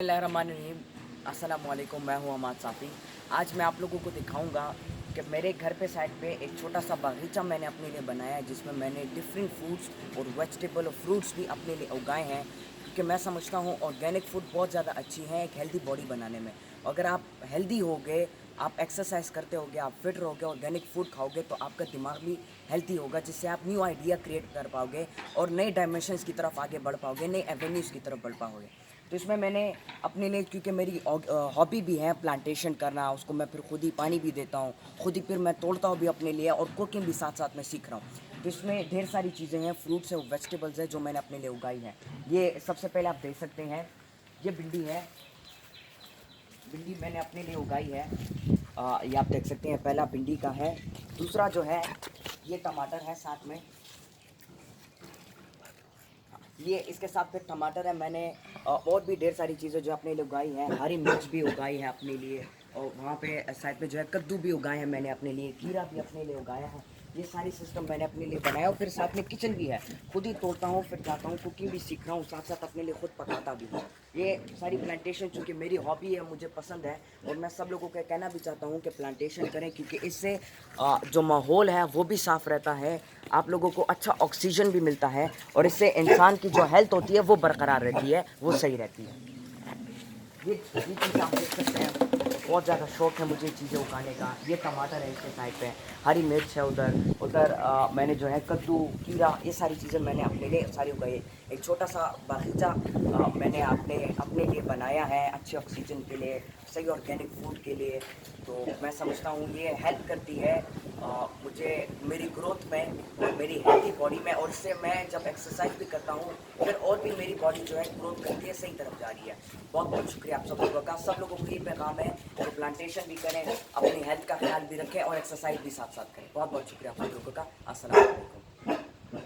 अस्सलामुअलैकुम, मैं हूं अहमद साफ़ी। आज मैं आप लोगों को दिखाऊंगा कि मेरे घर पे साइड पे एक छोटा सा बागीचा मैंने अपने लिए बनाया है, जिसमें मैंने डिफरेंट फूड्स और वेजिटेबल और फ्रूट्स भी अपने लिए उगाए हैं, क्योंकि मैं समझता हूं ऑर्गेनिक फूड बहुत ज़्यादा अच्छी है एक हेल्दी बॉडी बनाने में। अगर आप हेल्दी होगे, आप एक्सरसाइज करते होगे, आप फिट रहोगे, ऑर्गेनिक फूड खाओगे, तो आपका दिमाग भी हेल्दी होगा, जिससे आप न्यू आइडिया क्रिएट कर पाओगे और नए डायमेंशंस की तरफ आगे बढ़ पाओगे, नए एवेन्यूज़ की तरफ बढ़ पाओगे। तो इसमें मैंने अपने लिए, क्योंकि मेरी हॉबी भी है प्लांटेशन करना, उसको मैं फिर खुद ही पानी भी देता हूँ, खुद ही फिर मैं तोड़ता हूँ भी अपने लिए, और कुकिंग भी साथ साथ में सीख रहा हूँ। तो इसमें ढेर सारी चीज़ें हैं, फ्रूट्स हैं, वेजिटेबल्स हैं, जो मैंने अपने लिए उगाई हैं। ये सबसे पहले आप देख सकते हैं, ये भिंडी है। भिंडी मैंने अपने लिए उगाई है। ये आप देख सकते हैं, पहला भिंडी का है। दूसरा जो है, ये टमाटर है साथ में। ये इसके साथ फिर टमाटर है। मैंने और भी ढेर सारी चीज़ें जो अपने लिए उगाई हैं, हरी मिर्च भी उगाई है अपने लिए, और वहाँ पे साइड पे जो है कद्दू भी उगाए हैं मैंने अपने लिए, खीरा भी अपने लिए उगाया है। ये सारी सिस्टम मैंने अपने लिए बनाया, और फिर साथ में किचन भी है, खुद ही तोड़ता हूँ, फिर जाता हूँ, कुकिंग भी सीख रहा हूँ, साथ साथ अपने लिए खुद पकाता भी हूँ। ये सारी प्लांटेशन चूँकि मेरी हॉबी है, मुझे पसंद है, और मैं सब लोगों को कहना भी चाहता हूँ कि प्लांटेशन करें, क्योंकि इससे जो माहौल है वो भी साफ़ रहता है, आप लोगों को अच्छा ऑक्सीजन भी मिलता है, और इससे इंसान की जो हेल्थ होती है वो बरकरार रहती है, वो सही रहती है। ये चीज़ आप देख सकते हैं, बहुत ज़्यादा शौक है मुझे चीज़ें उगाने का। ये टमाटर है इसके साइड पे, हरी मिर्च है उधर उधर मैंने जो है कद्दू, खीरा, ये सारी चीज़ें मैंने अपने लिए सारी उगाई। एक छोटा सा बागीचा मैंने अपने अपने लिए बनाया है, अच्छे ऑक्सीजन के लिए, सही ऑर्गेनिक फूड के लिए। तो मैं समझता हूँ ये हेल्प करती है मुझे मेरी ग्रोथ में और मेरी हेल्थी बॉडी में, और इससे मैं जब एक्सरसाइज भी करता हूँ, फिर और भी मेरी बॉडी जो है ग्रोथ करती है, सही तरफ जा रही है। बहुत बहुत शुक्रिया आप सब लोगों का। सब लोगों को ये पैगाम है कि प्लांटेशन भी करें, अपनी हेल्थ का ख्याल भी रखें, और एक्सरसाइज भी साथ साथ करें। बहुत बहुत शुक्रिया आप सब लोगों का। अस्सलाम वालेकुम।